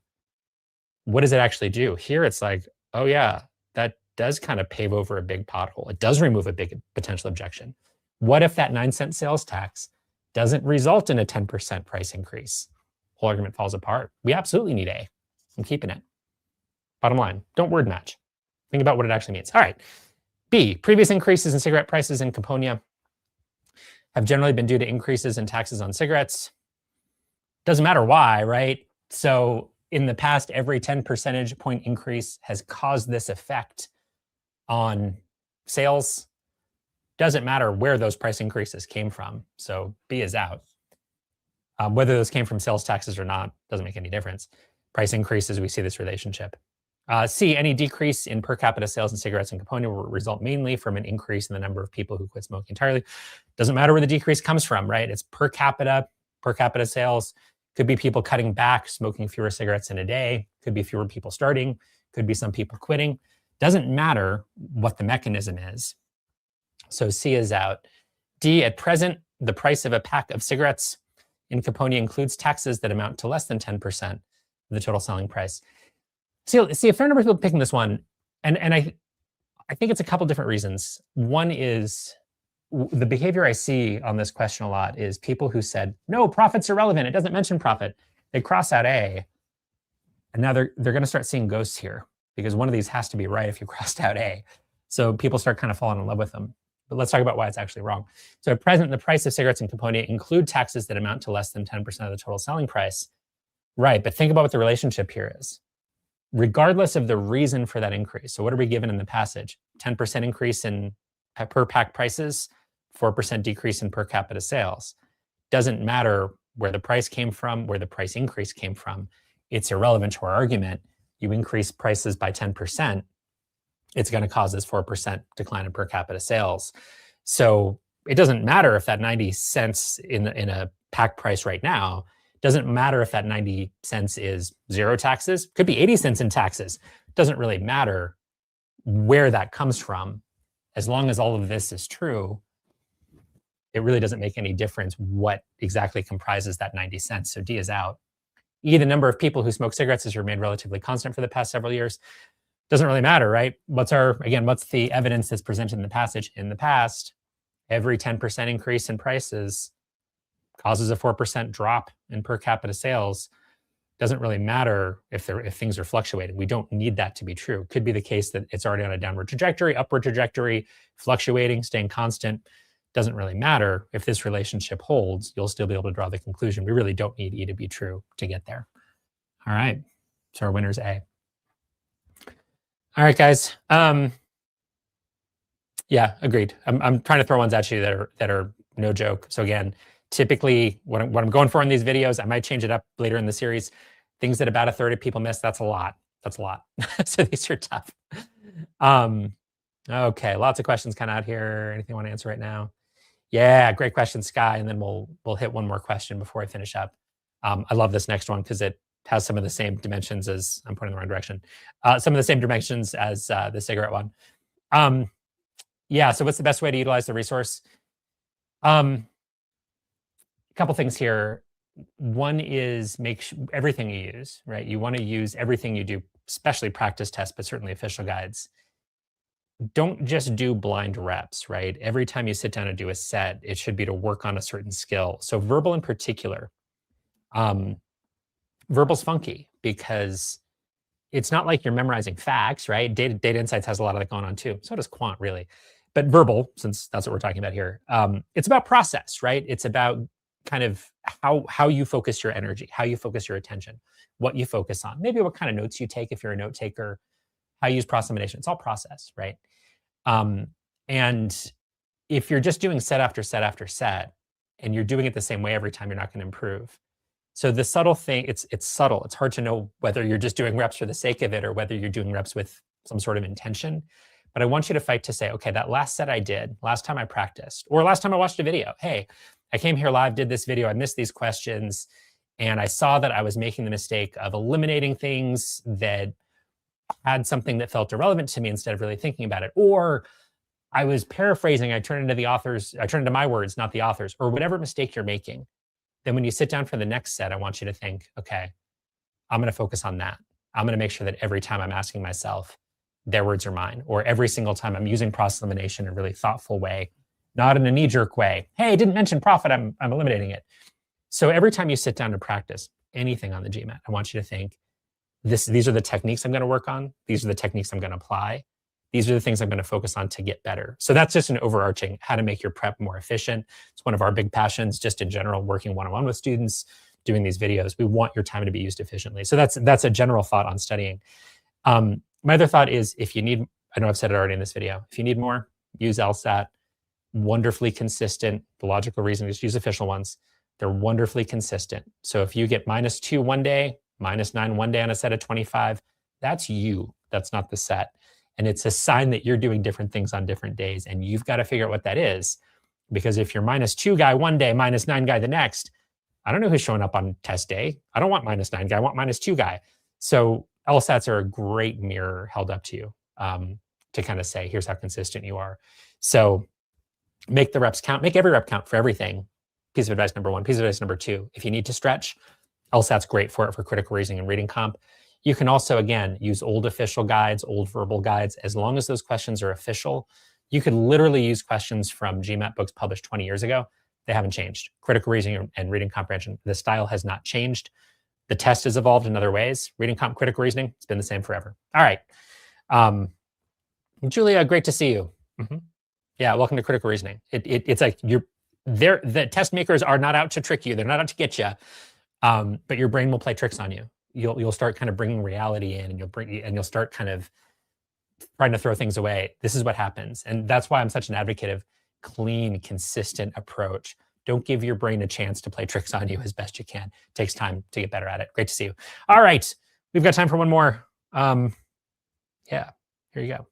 What does it actually do? Here it's like, oh yeah, that does kind of pave over a big pothole. It does remove a big potential objection. What if that 9 cent sales tax doesn't result in a 10% price increase? Whole argument falls apart. We absolutely need A. I'm keeping it. Bottom line, don't word match. Think about what it actually means. All right. B, previous increases in cigarette prices in Caponia have generally been due to increases in taxes on cigarettes. Doesn't matter why, right? So in the past, every 10 percentage point increase has caused this effect on sales. Doesn't matter where those price increases came from. So B is out. Whether those came from sales taxes or not, doesn't make any difference. Price increases, we see this relationship. C, any decrease in per capita sales in cigarettes in Caponia will result mainly from an increase in the number of people who quit smoking entirely. Doesn't matter where the decrease comes from, right? It's per capita sales. Could be people cutting back, smoking fewer cigarettes in a day. Could be fewer people starting. Could be some people quitting. Doesn't matter what the mechanism is. So C is out. D, at present, the price of a pack of cigarettes in Caponia includes taxes that amount to less than 10% of the total selling price. See, a fair number of people picking this one, and I think it's a couple different reasons. One is the behavior I see on this question a lot is people who said, no, profit's irrelevant. It doesn't mention profit. They cross out A. And now they're going to start seeing ghosts here because one of these has to be right if you crossed out A. So people start kind of falling in love with them. But let's talk about why it's actually wrong. So at present, the price of cigarettes and component include taxes that amount to less than 10% of the total selling price. Right, but think about what the relationship here is. Regardless of the reason for that increase. So what are we given in the passage? 10% increase in per pack prices, 4% decrease in per capita sales. Doesn't matter where the price came from, where the price increase came from. It's irrelevant to our argument. You increase prices by 10%, it's going to cause this 4% decline in per capita sales. So it doesn't matter if that 90 cents in a pack price right now, doesn't matter if that 90 cents is zero taxes, could be 80 cents in taxes. Doesn't really matter where that comes from. As long as all of this is true, it really doesn't make any difference what exactly comprises that 90 cents. So D is out. E, the number of people who smoke cigarettes has remained relatively constant for the past several years. Doesn't really matter, right? What's the evidence that's presented in the passage? In the past, every 10% increase in prices causes a 4% drop in per capita sales. Doesn't really matter if things are fluctuating. We don't need that to be true. Could be the case that it's already on a downward trajectory, upward trajectory, fluctuating, staying constant. Doesn't really matter. If this relationship holds, you'll still be able to draw the conclusion. We really don't need E to be true to get there. All right, so our winner is A. All right, guys. Yeah, agreed. I'm trying to throw ones at you that are no joke. So again, typically what I'm going for in these videos, I might change it up later in the series. Things that about a third of people miss, that's a lot. That's a lot. So these are tough. Okay, lots of questions kind of out here. Anything you want to answer right now? Yeah, great question, Sky. And then we'll hit one more question before I finish up. I love this next one because it has some of the same dimensions as, I'm pointing in the wrong direction, some of the same dimensions as the cigarette one. Yeah, so what's the best way to utilize the resource? A couple things here. One is everything you use, right? You want to use everything you do, especially practice tests, but certainly official guides. Don't just do blind reps, right? Every time you sit down and do a set, it should be to work on a certain skill. So verbal in particular, verbal's funky because it's not like you're memorizing facts, right? Data Insights has a lot of that going on too. So does quant, really. But verbal, since that's what we're talking about here, it's about process, right? It's about kind of how you focus your energy, how you focus your attention, what you focus on, maybe what kind of notes you take if you're a note taker, how you use cross-examination. It's all process, right? And if you're just doing set after set after set, and you're doing it the same way every time, you're not going to improve. So the subtle thing, it's subtle. It's hard to know whether you're just doing reps for the sake of it or whether you're doing reps with some sort of intention. But I want you to fight to say, okay, that last set I did, last time I practiced, or last time I watched a video, hey, I came here live, did this video, I missed these questions, and I saw that I was making the mistake of eliminating things that had something that felt irrelevant to me instead of really thinking about it. Or I was paraphrasing, I turned into my words, not the author's, or whatever mistake you're making. Then when you sit down for the next set, I want you to think, okay, I'm going to focus on that. I'm going to make sure that every time I'm asking myself, their words are mine, or every single time I'm using cross-elimination in a really thoughtful way, not in a knee-jerk way. Hey, I didn't mention profit, I'm eliminating it. So every time you sit down to practice anything on the GMAT, I want you to think, these are the techniques I'm going to work on. These are the techniques I'm going to apply. These are the things I'm going to focus on to get better. So that's just an overarching how to make your prep more efficient. It's one of our big passions, just in general, working one-on-one with students, doing these videos. We want your time to be used efficiently. So that's a general thought on studying. My other thought is, if you need, I know I've said it already in this video, if you need more, use LSAT. Wonderfully consistent. The logical reason is use official ones. They're wonderfully consistent. So if you get -2 one day, -9 one day on a set of 25, that's you. That's not the set. And it's a sign that you're doing different things on different days. And you've got to figure out what that is. Because if you're -2 guy one day, -9 guy the next, I don't know who's showing up on test day. I don't want -9 guy, I want -2 guy. So LSATs are a great mirror held up to you to kind of say, here's how consistent you are. So make the reps count, make every rep count for everything. Piece of advice number 1. Piece of advice number 2, if you need to stretch, LSAT's great for it for critical reasoning and reading comp. You can also, again, use old official guides, old verbal guides. As long as those questions are official, you could literally use questions from GMAT books published 20 years ago. They haven't changed. Critical reasoning and reading comprehension, the style has not changed. The test has evolved in other ways. Reading comp critical reasoning, it's been the same forever. All right. Julia, great to see you. Yeah, welcome to critical reasoning. It's like the test makers are not out to trick you. They're not out to get you, but your brain will play tricks on you. You'll start kind of bringing reality in, and you'll start kind of trying to throw things away. This is what happens, and that's why I'm such an advocate of clean, consistent approach. Don't give your brain a chance to play tricks on you as best you can. It takes time to get better at it. Great to see you. All right, we've got time for one more. Yeah, here you go.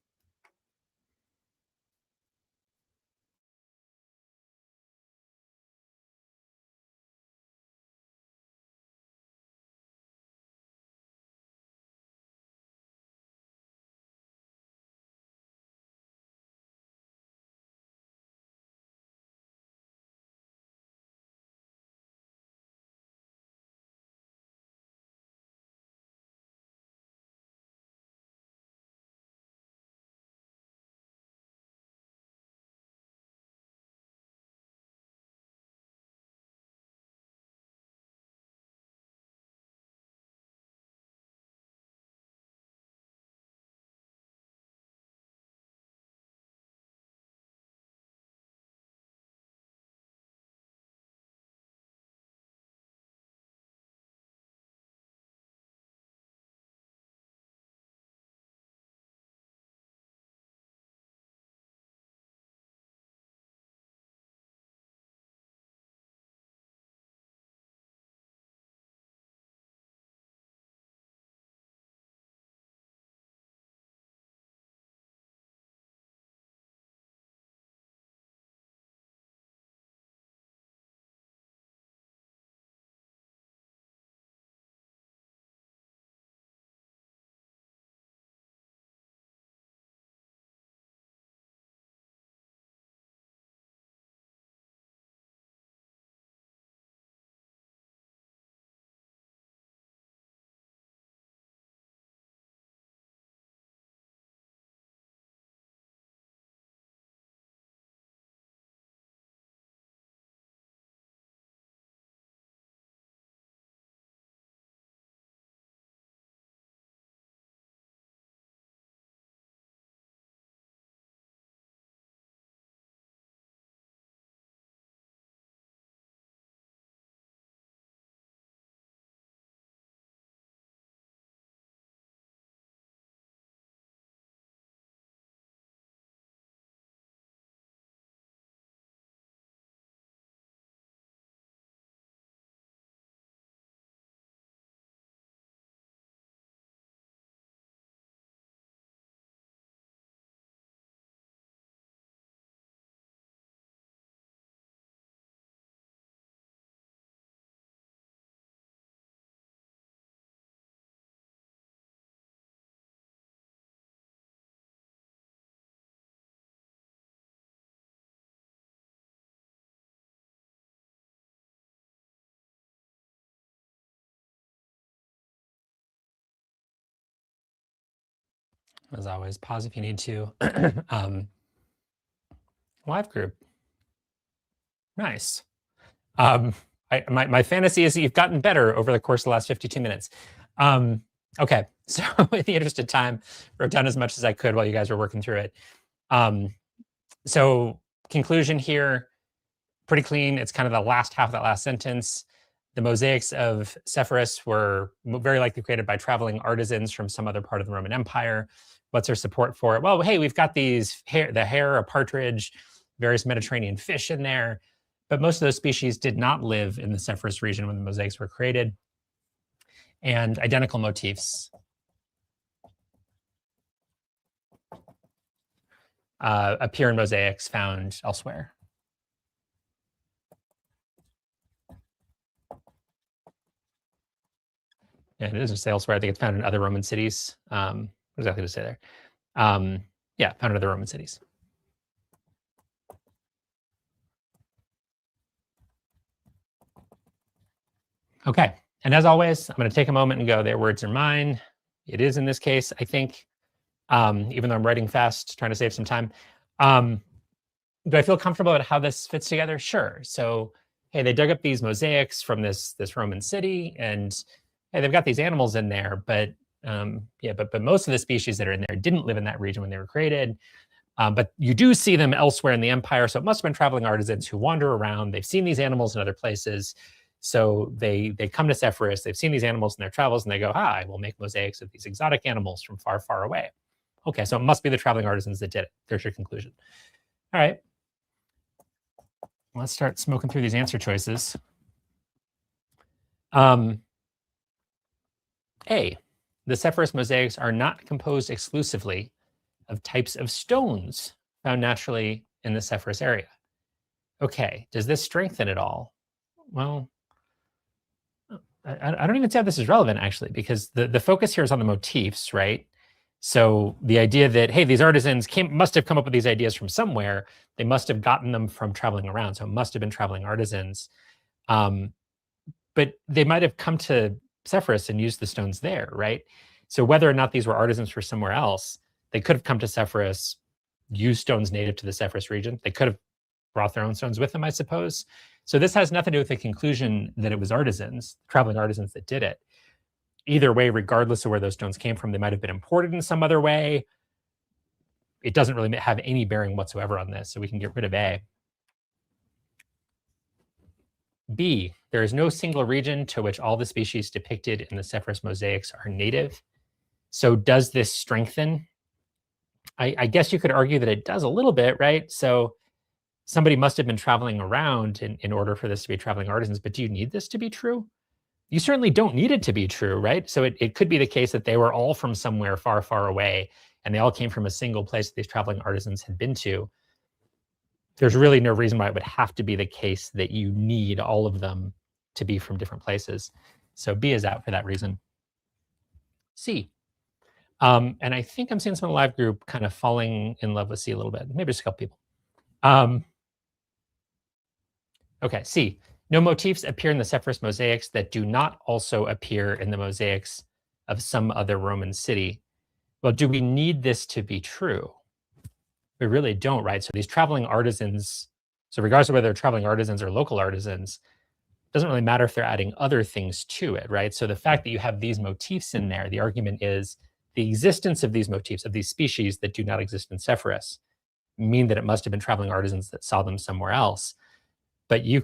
As always, pause if you need to. Live group. Nice. My fantasy is that you've gotten better over the course of the last 52 minutes. Okay, so in the interest of time, wrote down as much as I could while you guys were working through it. So conclusion here, pretty clean. It's kind of the last half of that last sentence. The mosaics of Sepphoris were very likely created by traveling artisans from some other part of the Roman Empire. What's their support for it? Well, hey, we've got these the hare, a partridge, various Mediterranean fish in there. But most of those species did not live in the Sepphoris region when the mosaics were created. And identical motifs appear in mosaics found elsewhere. Yeah, it doesn't say elsewhere. I think it's found in other Roman cities. What exactly to say there? Yeah, found in other Roman cities. Okay, and as always, I'm going to take a moment and go, their words are mine. It is in this case, I think, even though I'm writing fast, trying to save some time. Do I feel comfortable about how this fits together? Sure. So, hey, they dug up these mosaics from this Roman city, and hey, they've got these animals in there, but but most of the species that are in there didn't live in that region when they were created. But you do see them elsewhere in the empire. So it must have been traveling artisans who wander around. They've seen these animals in other places. So they come to Sepphoris. They've seen these animals in their travels, and they go, "Hi, we'll make mosaics of these exotic animals from far, far away." Okay, so it must be the traveling artisans that did it. There's your conclusion. All right, let's start smoking through these answer choices. A, the Sepphoris mosaics are not composed exclusively of types of stones found naturally in the Sepphoris area. Okay, does this strengthen it all? Well, I don't even say this is relevant actually, because the focus here is on the motifs, right? So the idea that, hey, these artisans must have come up with these ideas from somewhere. They must have gotten them from traveling around. So it must have been traveling artisans. But they might have come to Sepphoris and used the stones there, right? So whether or not these were artisans for somewhere else, they could have come to Sepphoris, used stones native to the Sepphoris region. They could have brought their own stones with them, I suppose. So this has nothing to do with the conclusion that it was artisans, traveling artisans that did it. Either way, regardless of where those stones came from, they might have been imported in some other way. It doesn't really have any bearing whatsoever on this, so we can get rid of A. B, there is no single region to which all the species depicted in the Sepphoris mosaics are native. So does this strengthen? I guess you could argue that it does a little bit, right? So somebody must have been traveling around in order for this to be traveling artisans, but do you need this to be true? You certainly don't need it to be true, right? So it could be the case that they were all from somewhere far, far away, and they all came from a single place that these traveling artisans had been to. There's really no reason why it would have to be the case that you need all of them to be from different places. So B is out for that reason. C. And I think I'm seeing some in the live group kind of falling in love with C a little bit, maybe just a couple people. Okay, C. No motifs appear in the Sepphoris mosaics that do not also appear in the mosaics of some other Roman city. Well, do we need this to be true? We really don't, right? So these traveling artisans, so regardless of whether they're traveling artisans or local artisans, doesn't really matter if they're adding other things to it, right? So the fact that you have these motifs in there, the argument is the existence of these motifs, of these species that do not exist in Sepphoris, mean that it must have been traveling artisans that saw them somewhere else. But you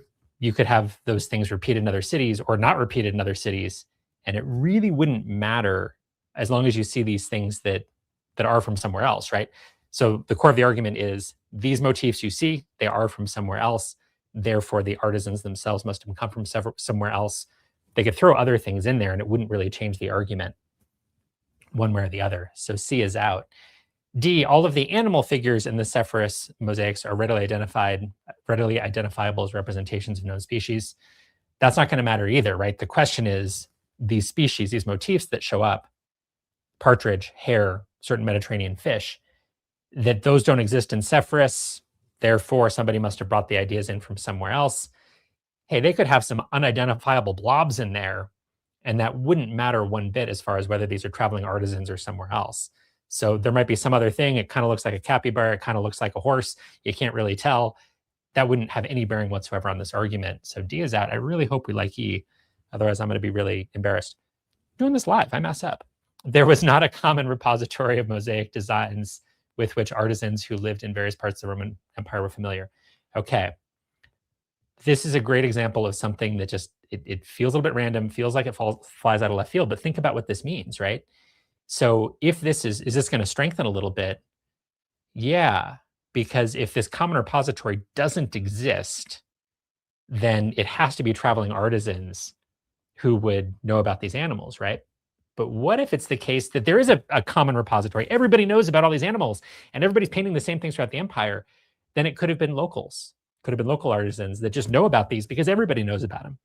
could have those things repeated in other cities or not repeated in other cities, and it really wouldn't matter as long as you see these things that are from somewhere else, right? So the core of the argument is these motifs you see, they are from somewhere else. Therefore, the artisans themselves must have come from somewhere else. They could throw other things in there, and it wouldn't really change the argument one way or the other. So C is out. D, all of the animal figures in the Sepphoris mosaics are readily identifiable as representations of known species. That's not going to matter either, right? The question is these species, these motifs that show up, partridge, hare, certain Mediterranean fish, that those don't exist in Sepphoris. Therefore, somebody must have brought the ideas in from somewhere else. Hey, they could have some unidentifiable blobs in there, and that wouldn't matter one bit as far as whether these are traveling artisans or somewhere else. So there might be some other thing. It kind of looks like a capybara. It kind of looks like a horse. You can't really tell. That wouldn't have any bearing whatsoever on this argument. So D is out. I really hope we like E. Otherwise, I'm going to be really embarrassed. Doing this live, I mess up. There was not a common repository of mosaic designs with which artisans who lived in various parts of the Roman Empire were familiar. Okay. This is a great example of something that just, it feels a little bit random, feels like it flies out of left field, but think about what this means, right? So if this is this going to strengthen a little bit? Yeah, because if this common repository doesn't exist, then it has to be traveling artisans who would know about these animals, right? But what if it's the case that there is a common repository? Everybody knows about all these animals and everybody's painting the same things throughout the empire. Then it could have been locals, could have been local artisans that just know about these because everybody knows about them.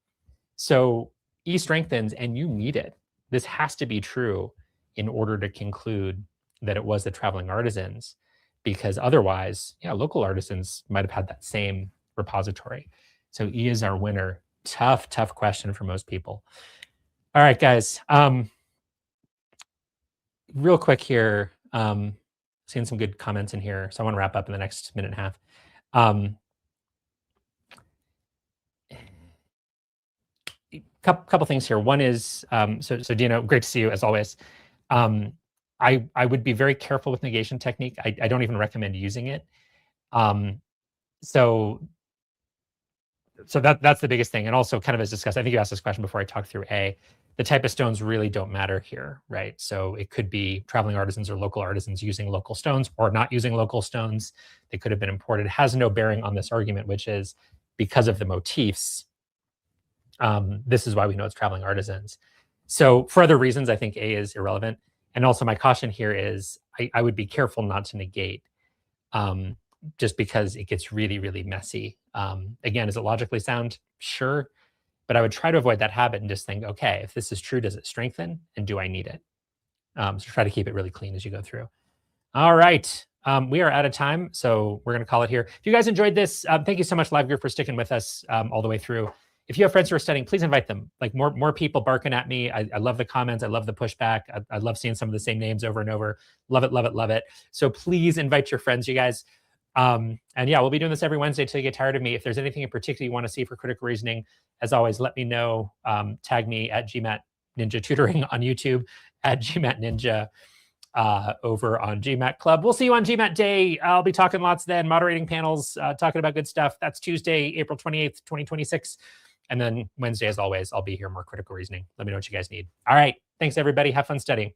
So E strengthens and you need it. This has to be true in order to conclude that it was the traveling artisans, because otherwise, yeah, local artisans might have had that same repository. So E is our winner. Tough question for most people. All right, guys. Real quick here, seeing some good comments in here. So I want to wrap up in the next minute and a half. couple things here. One is, so Dino, great to see you as always. I would be very careful with negation technique. I don't even recommend using it. So that's the biggest thing. And also kind of as discussed, I think you asked this question before I talked through A, the type of stones really don't matter here, right? So it could be traveling artisans or local artisans using local stones or not using local stones. They could have been imported. It has no bearing on this argument, which is because of the motifs. This is why we know it's traveling artisans. So for other reasons, I think A is irrelevant. And also my caution here is I would be careful not to negate, just because it gets really, really messy. Again, is it logically sound? Sure. But I would try to avoid that habit and just think, okay, if this is true, does it strengthen? And do I need it? So try to keep it really clean as you go through. All right. We are out of time, so we're going to call it here. If you guys enjoyed this, thank you so much, Live Group, for sticking with us all the way through. If you have friends who are studying, please invite them. Like more people barking at me. I love the comments. I love the pushback. I love seeing some of the same names over and over. Love it, love it, love it. So please invite your friends, you guys. And yeah, we'll be doing this every Wednesday till you get tired of me. If there's anything in particular you want to see for critical reasoning, as always, let me know. Tag me at GMAT Ninja Tutoring on YouTube, at GMAT Ninja over on GMAT Club. We'll see you on GMAT Day. I'll be talking lots then, moderating panels, talking about good stuff. That's Tuesday, April 28th, 2026. And then Wednesday, as always, I'll be here, more critical reasoning. Let me know what you guys need. All right. Thanks, everybody. Have fun studying.